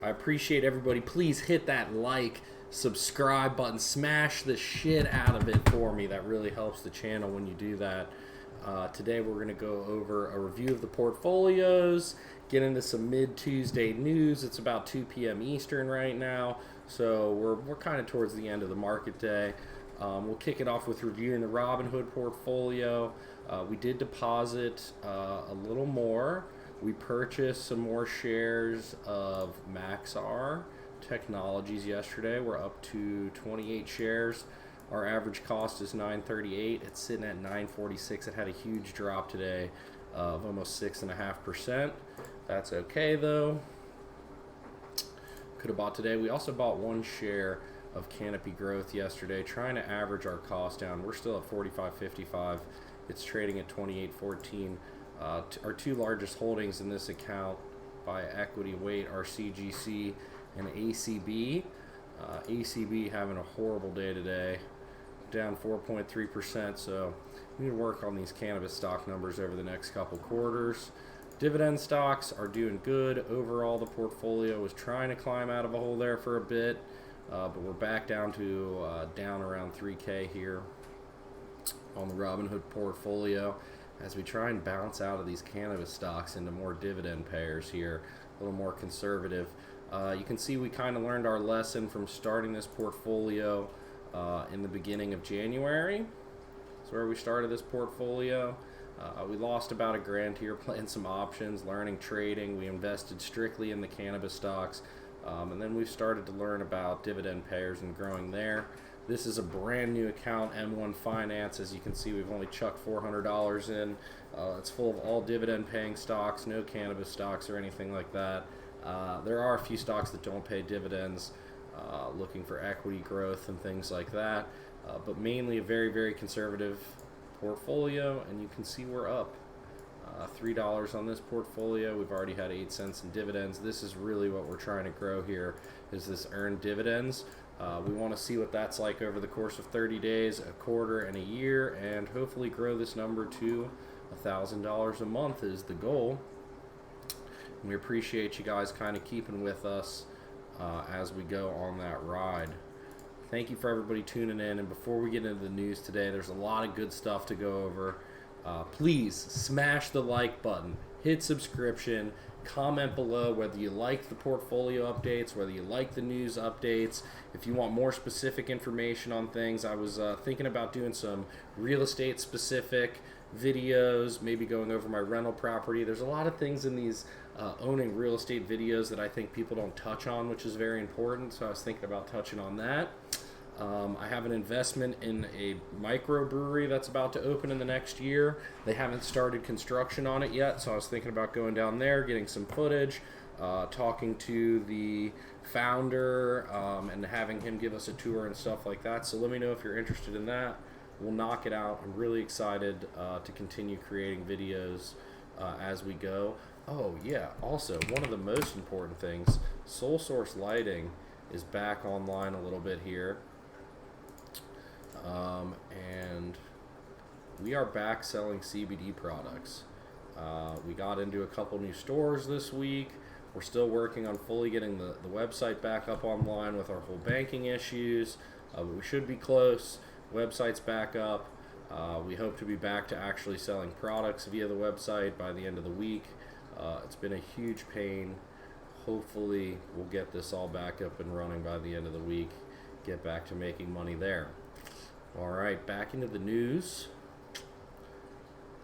I appreciate everybody. Please hit that like, subscribe button, smash the shit out of it for me. That really helps the channel when you do that. Today we're going to go over a review of the portfolios, get into some mid-Tuesday news. It's about 2 p.m. Eastern right now, so we're kind of towards the end of the market day. We'll kick it off with reviewing the RobinHood portfolio. We did deposit a little more. We purchased some more shares of Maxar Technologies yesterday. We're up to 28 shares. Our average cost is $9.38. It's sitting at $9.46. It had a huge drop today of almost 6.5%. That's okay though. Could have bought today. We also bought one share of Canopy Growth yesterday, trying to average our cost down. We're still at $45.55. It's trading at $28.14. Our two largest holdings in this account by equity weight are CGC and ACB. ACB having a horrible day today, down 4.3%, so we need to work on these cannabis stock numbers over the next couple quarters. Dividend stocks are doing good. Overall, the portfolio was trying to climb out of a hole there for a bit, but we're back down to down around 3K here on the RobinHood portfolio as we try and bounce out of these cannabis stocks into more dividend payers here, a little more conservative. You can see we kind of learned our lesson from starting this portfolio in the beginning of January. That's where we started this portfolio. We lost about $1,000 here playing some options, learning trading. We invested strictly in the cannabis stocks, and then we've started to learn about dividend payers and growing there. This is a brand new account, M1 Finance. As you can see, we've only chucked $400 in. It's full of all dividend paying stocks, no cannabis stocks or anything like that. There are a few stocks that don't pay dividends, looking for equity growth and things like that, but mainly a very, very conservative portfolio, and you can see we're up $3 on this portfolio. We've already had 8 cents in dividends. This is really what we're trying to grow here, is this earned dividends. We want to see what that's like over the course of 30 days, a quarter, and a year, and hopefully grow this number to $1,000 a month is the goal. And we appreciate you guys kind of keeping with us as we go on that ride. Thank you for everybody tuning in. And before we get into the news today, there's a lot of good stuff to go over. Please smash the like button, hit subscription, comment below whether you like the portfolio updates, whether you like the news updates. If you want more specific information on things, I was thinking about doing some real estate specific videos, maybe going over my rental property. There's a lot of things in these owning real estate videos that I think people don't touch on, which is very important, so I was thinking about touching on that. I have an investment in a microbrewery that's about to open in the next year. They haven't started construction on it yet, so I was thinking about going down there, getting some footage, talking to the founder, and having him give us a tour and stuff like that. So let me know if you're interested in that. We'll knock it out. I'm really excited to continue creating videos as we go. Oh yeah, also one of the most important things, Sole Source Lighting is back online a little bit here. And we are back selling CBD products. We got into a couple new stores this week. We're still working on fully getting the website back up online with our whole banking issues, but we should be close. Website's back up. We hope to be back to actually selling products via the website by the end of the week. It's been a huge pain. Hopefully we'll get this all back up and running by the end of the week, get back to making money there. Alright, back into the news.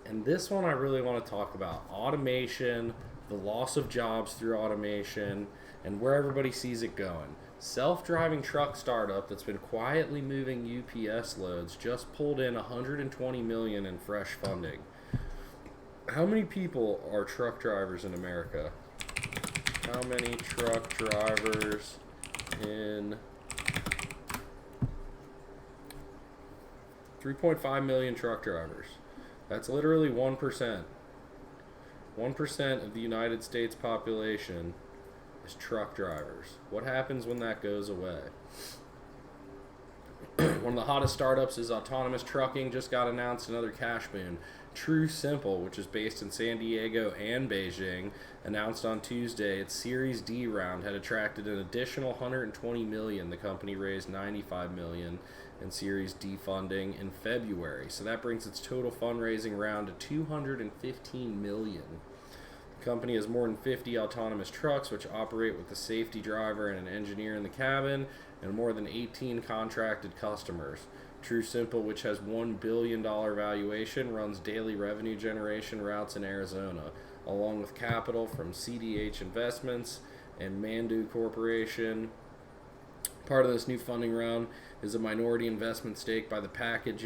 And this one I really want to talk about. Automation, the loss of jobs through automation, and where everybody sees it going. Self-driving truck startup that's been quietly moving UPS loads just pulled in $120 million in fresh funding. How many people are truck drivers in America? How many truck drivers in 3.5 million truck drivers? That's literally 1%. 1% of the United States population is truck drivers. What happens when that goes away? One of the hottest startups is autonomous trucking. Just got announced another cash boon. True Simple, which is based in San Diego and Beijing, announced on Tuesday its Series D round had attracted an additional 120 million. The company raised 95 million in Series D funding in February. So that brings its total fundraising round to 215 million. The company has more than 50 autonomous trucks which operate with a safety driver and an engineer in the cabin, and more than 18 contracted customers. True Simple, which has $1 billion valuation, runs daily revenue generation routes in Arizona, along with capital from CDH Investments and Mandu Corporation. Part of this new funding round is a minority investment stake by the package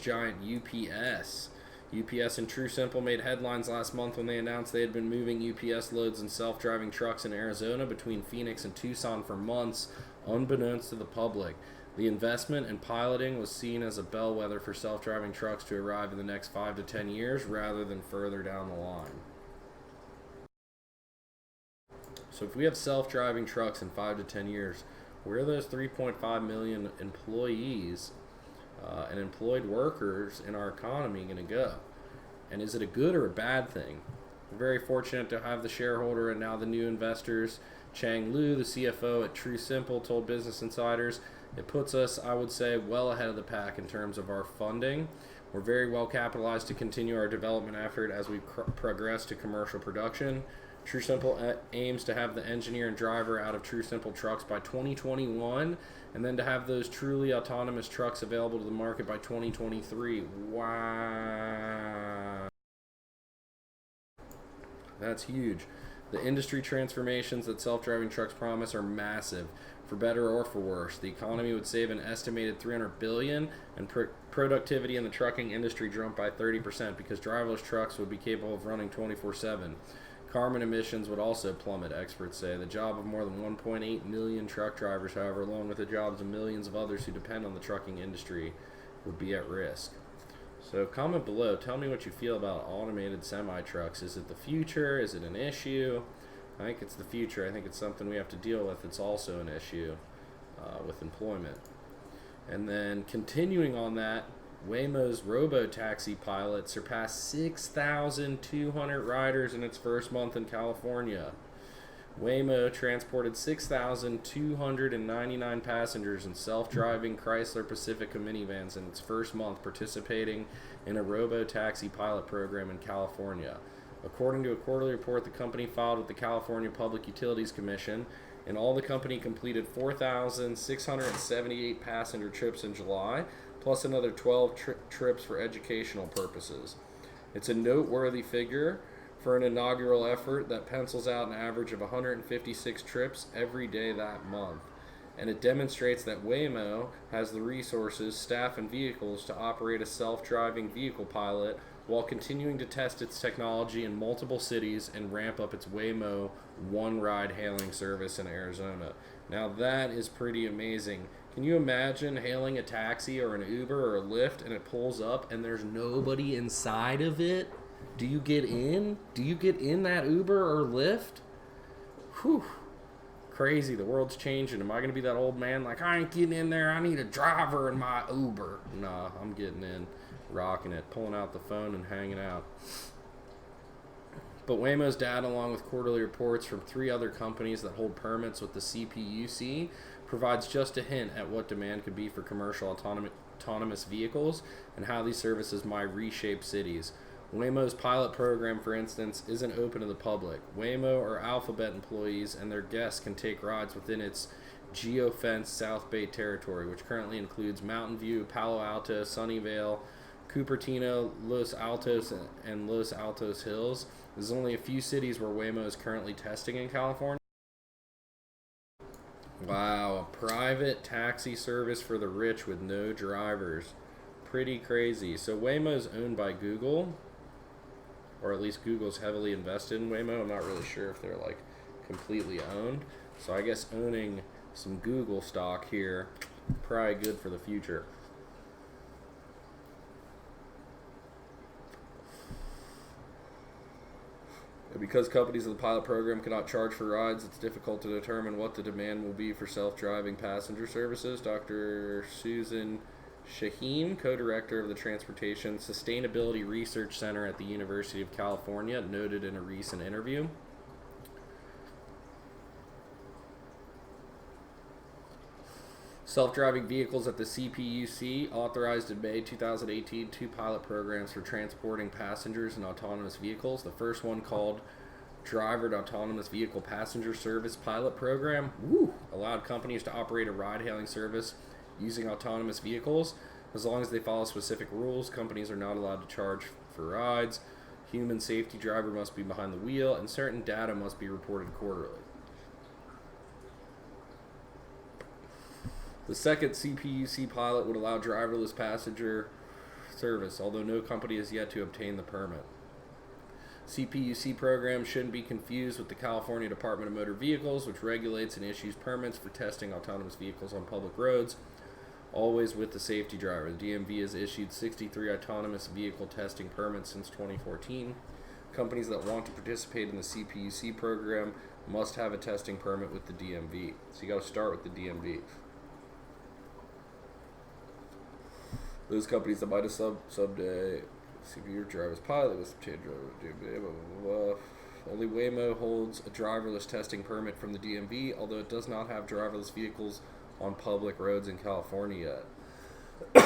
giant UPS. UPS and True Simple made headlines last month when they announced they had been moving UPS loads in self-driving trucks in Arizona between Phoenix and Tucson for months, unbeknownst to the public. The investment and piloting was seen as a bellwether for self-driving trucks to arrive in the next 5 to 10 years rather than further down the line. So if we have self-driving trucks in 5 to 10 years, where are those 3.5 million employees and employed workers in our economy going to go? And is it a good or a bad thing? We're very fortunate to have the shareholder and now the new investors. Chang Liu, the CFO at True Simple, told Business Insiders, "It puts us, I would say, well ahead of the pack in terms of our funding. We're very well capitalized to continue our development effort as we progress to commercial production. True Simple aims to have the engineer and driver out of True Simple trucks by 2021, and then to have those truly autonomous trucks available to the market by 2023. Wow. That's huge. The industry transformations that self-driving trucks promise are massive. For better or for worse, the economy would save an estimated $300 billion, and productivity in the trucking industry jumped by 30% because driverless trucks would be capable of running 24/7. Carbon emissions would also plummet, experts say. The job of more than 1.8 million truck drivers, however, along with the jobs of millions of others who depend on the trucking industry, would be at risk." So comment below. Tell me what you feel about automated semi-trucks. Is it the future? Is it an issue? I think it's the future. I think it's something we have to deal with. It's also an issue with employment. And then continuing on that, Waymo's robo-taxi pilot surpassed 6,200 riders in its first month in California. Waymo transported 6,299 passengers in self-driving Chrysler Pacifica minivans in its first month participating in a robo-taxi pilot program in California. According to a quarterly report the company filed with the California Public Utilities Commission, in all the company completed 4,678 passenger trips in July, plus another 12 trips for educational purposes. It's a noteworthy figure for an inaugural effort that pencils out an average of 156 trips every day that month. And it demonstrates that Waymo has the resources, staff, and vehicles to operate a self-driving vehicle pilot while continuing to test its technology in multiple cities and ramp up its Waymo one-ride hailing service in Arizona. Now that is pretty amazing. Can you imagine hailing a taxi or an Uber or a Lyft and it pulls up and there's nobody inside of it? Do you get in? Do you get in that Uber or Lyft? Whew. Crazy. The world's changing. Am I going to be that old man like, I ain't getting in there. I need a driver in my Uber. Nah, I'm getting in, rocking it, pulling out the phone and hanging out. But Waymo's data, along with quarterly reports from 3 other companies that hold permits with the CPUC, provides just a hint at what demand could be for commercial autonomous vehicles and how these services might reshape cities. Waymo's pilot program, for instance, isn't open to the public. Waymo or Alphabet employees and their guests can take rides within its geofenced South Bay territory, which currently includes Mountain View, Palo Alto, Sunnyvale, Cupertino, Los Altos, and Los Altos Hills. There's only a few cities where Waymo is currently testing in California. Wow, a private taxi service for the rich with no drivers. Pretty crazy. So Waymo's owned by Google, or at least Google's heavily invested in Waymo. I'm not really sure if they're like completely owned. So I guess owning some Google stock here, probably good for the future. Because companies in the pilot program cannot charge for rides, it's difficult to determine what the demand will be for self-driving passenger services. Dr. Susan Shaheen, co-director of the Transportation Sustainability Research Center at the University of California, noted in a recent interview. Self-driving vehicles at the CPUC authorized in May 2018 two pilot programs for transporting passengers in autonomous vehicles. The first one, called Drivered Autonomous Vehicle Passenger Service Pilot Program, allowed companies to operate a ride-hailing service using autonomous vehicles. As long as they follow specific rules, companies are not allowed to charge for rides. Human safety driver must be behind the wheel, and certain data must be reported quarterly. The second CPUC pilot would allow driverless passenger service, although no company has yet to obtain the permit. CPUC program shouldn't be confused with the California Department of Motor Vehicles, which regulates and issues permits for testing autonomous vehicles on public roads, always with the safety driver. The DMV has issued 63 autonomous vehicle testing permits since 2014. Companies that want to participate in the CPUC program must have a testing permit with the DMV. So you got to start with the DMV. Those companies that might have someday CPU driverless pilot with obtained driver, blah, blah, blah. Only Waymo holds a driverless testing permit from the DMV, although it does not have driverless vehicles on public roads in California yet.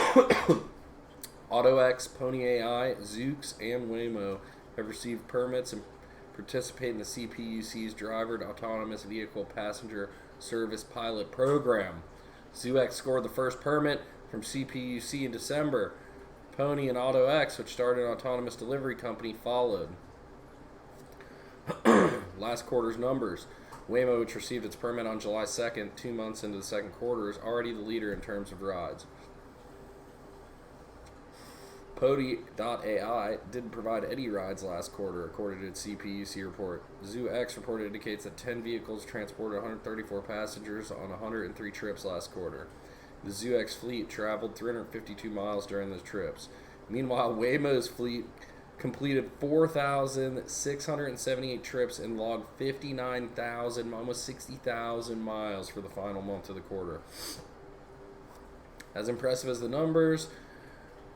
AutoX, Pony AI, Zoox, and Waymo have received permits and participate in the CPUC's Drivered Autonomous Vehicle Passenger Service Pilot Program. Zoox scored the first permit from CPUC in December. Pony and AutoX, which started an autonomous delivery company, followed. Last quarter's numbers. Waymo, which received its permit on July 2nd, 2 months into the second quarter, is already the leader in terms of rides. Pony.ai didn't provide any rides last quarter, according to its CPUC report. ZooX report indicates that 10 vehicles transported 134 passengers on 103 trips last quarter. The ZooX fleet traveled 352 miles during those trips. Meanwhile, Waymo's fleet completed 4,678 trips and logged 59,000, almost 60,000 miles for the final month of the quarter. As impressive as the numbers,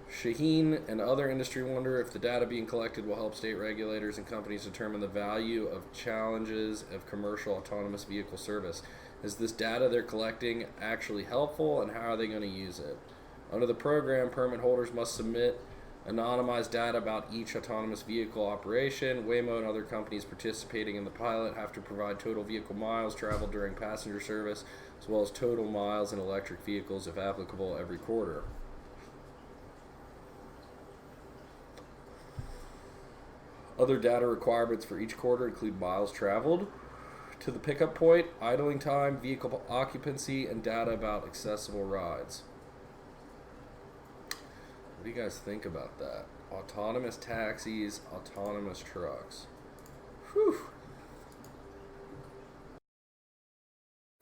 Shaheen and other industry wonder if the data being collected will help state regulators and companies determine the value of challenges of commercial autonomous vehicle service. Is this data they're collecting actually helpful, and how are they going to use it? Under the program, permit holders must submit anonymized data about each autonomous vehicle operation. Waymo and other companies participating in the pilot have to provide total vehicle miles traveled during passenger service, as well as total miles in electric vehicles, if applicable, every quarter. Other data requirements for each quarter include miles traveled to the pickup point, idling time, vehicle occupancy, and data about accessible rides. What do you guys think about that? Autonomous taxis, autonomous trucks. Whew.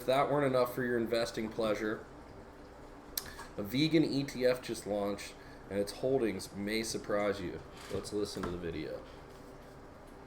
If that weren't enough for your investing pleasure, a vegan ETF just launched, and its holdings may surprise you. Let's listen to the video.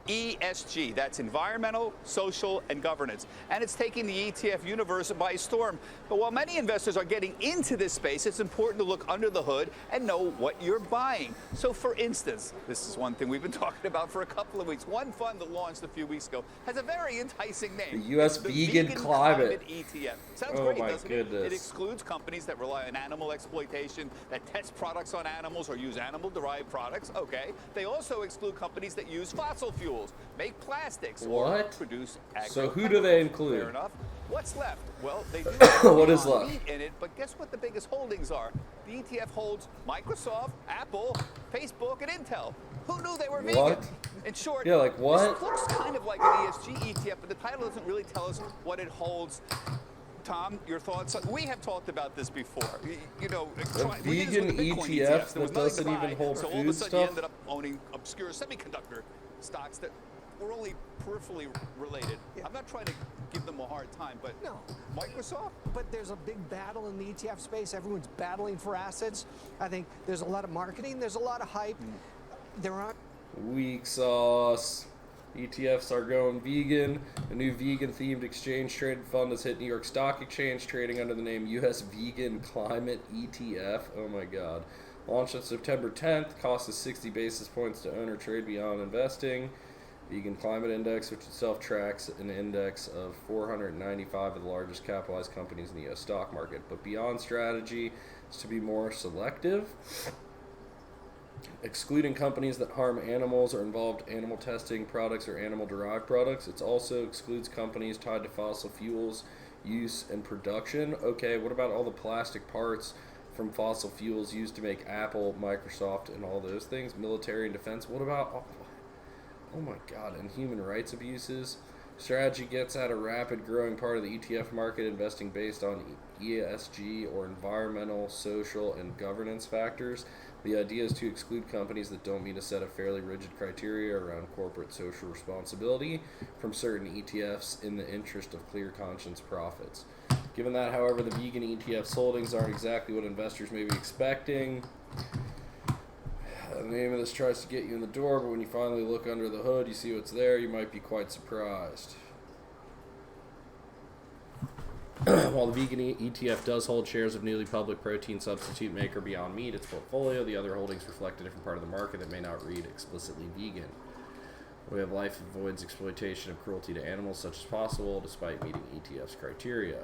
ESG, that's environmental, social, and governance. And it's taking the ETF universe by storm. But while many investors are getting into this space, it's important to look under the hood and know what you're buying. So for instance, this is one thing we've been talking about for a couple of weeks. One fund that launched a few weeks ago has a very enticing name. The U.S. Vegan Climate ETF. Sounds oh great, doesn't goodness. it? It excludes companies that rely on animal exploitation, that test products on animals or use animal-derived products. Okay. They also exclude companies that use fossil fuels, make plastics, or produce agriculture. So who do they include? Fair enough. What's left? Well, they do what is left? meat in it, but guess what the biggest holdings are? The ETF holds Microsoft, Apple, Facebook, and Intel. Who knew they were vegan? In short, yeah, like what? This looks kind of like an ESG ETF, but the title doesn't really tell us what it holds. Tom, your thoughts? We have talked about this before. You know, a vegan ETF that doesn't even hold so food all of a sudden stuff? you ended up owning obscure semiconductor stocks that were only peripherally related. Yeah. I'm not trying to give them a hard time, but no. Microsoft? But there's a big battle in the ETF space. Everyone's battling for assets. I think there's a lot of marketing. There's a lot of hype. There aren't... Weak sauce. ETFs are going vegan. A new vegan-themed exchange-traded fund has hit New York Stock Exchange, trading under the name U.S. Vegan Climate ETF. Oh my God. Launched on September 10th. Cost is 60 basis points to own or trade beyond investing. Vegan Climate Index, which itself tracks an index of 495 of the largest capitalized companies in the U.S. stock market. But beyond strategy is to be more selective, excluding companies that harm animals or involved animal testing products or animal-derived products. It also excludes companies tied to fossil fuels use and production. Okay, what about all the plastic parts from fossil fuels used to make Apple, Microsoft, and all those things? Military and defense. What about, oh my God, and human rights abuses? Strategy gets at a rapid growing part of the ETF market, investing based on ESG or environmental, social, and governance factors. The idea is to exclude companies that don't meet a set of fairly rigid criteria around corporate social responsibility from certain ETFs in the interest of clear conscience profits. Given that, however, the vegan ETF's holdings aren't exactly what investors may be expecting, the name of this tries to get you in the door, but when you finally look under the hood, you see what's there, you might be quite surprised. While the vegan ETF does hold shares of newly public protein substitute maker Beyond Meat, its portfolio, the other holdings reflect a different part of the market that may not read explicitly vegan. We have life avoids exploitation of cruelty to animals such as possible, despite meeting ETF's criteria.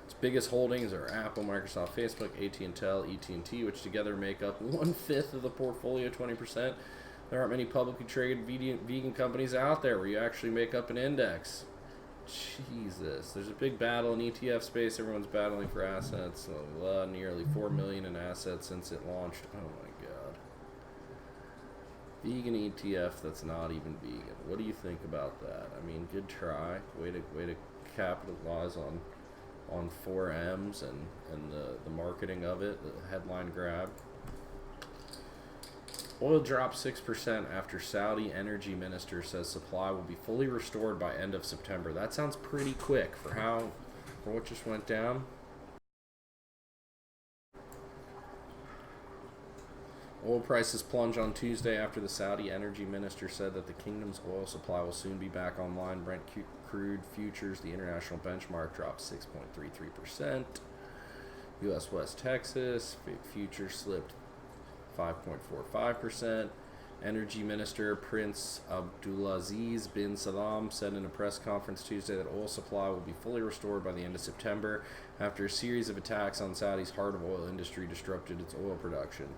Its biggest holdings are Apple, Microsoft, Facebook, AT&T, which together make up 1/5 of the portfolio, 20%. There aren't many publicly traded vegan companies out there where you actually make up an index. Jesus. There's a big battle in ETF space. Everyone's battling for assets. Nearly 4 million in assets since it launched. Oh my God. Vegan ETF that's not even vegan. What do you think about that? I mean, good try. Way to capitalize on 4Ms and the marketing of it, the headline grab. Oil dropped 6% after Saudi energy minister says supply will be fully restored by end of September. That sounds pretty quick for what just went down. Oil prices plunge on Tuesday after the Saudi energy minister said that the kingdom's oil supply will soon be back online. Brent crude futures, the international benchmark, dropped 6.33%. U.S. West Texas futures slipped 5.45%. Energy Minister Prince Abdulaziz bin Salam said in a press conference Tuesday that oil supply will be fully restored by the end of September after a series of attacks on Saudi's heart of oil industry disrupted its oil production.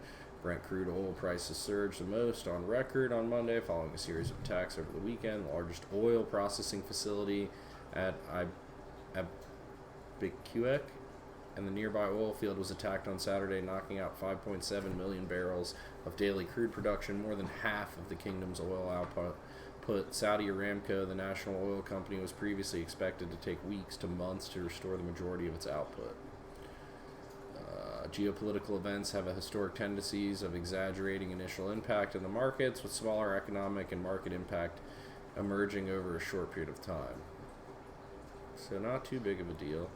Brent crude oil prices surged the most on record on Monday following a series of attacks over the weekend. The largest oil processing facility at Abiquique and the nearby oil field was attacked on Saturday, knocking out 5.7 million barrels of daily crude production, more than half of the kingdom's oil output. Saudi Aramco, the national oil company, was previously expected to take weeks to months to restore the majority of its output. Geopolitical events have a historic tendencies of exaggerating initial impact in the markets, with smaller economic and market impact emerging over a short period of time. So not too big of a deal.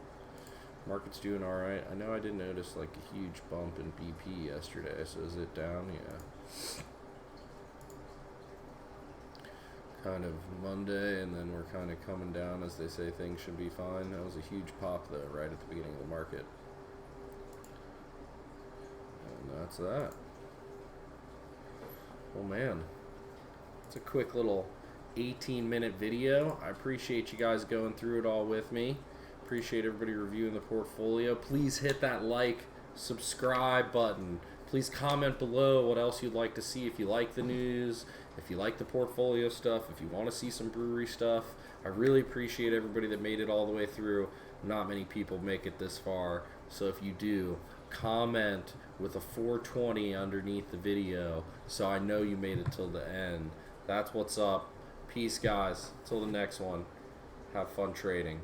Market's doing all right. I know I did notice like a huge bump in BP yesterday. So is it down? Yeah. Kind of Monday, and then we're kind of coming down as they say things should be fine. That was a huge pop though, right at the beginning of the market. And that's that. Oh man, it's a quick little 18-minute video. I appreciate you guys going through it all with me. Appreciate everybody reviewing the portfolio. Please hit that like, subscribe button. Please comment below what else you'd like to see. If you like the news, if you like the portfolio stuff, if you want to see some brewery stuff. I really appreciate everybody that made it all the way through. Not many people make it this far. So if you do, comment with a 420 underneath the video so I know you made it till the end. That's what's up. Peace, guys. Till the next one. Have fun trading.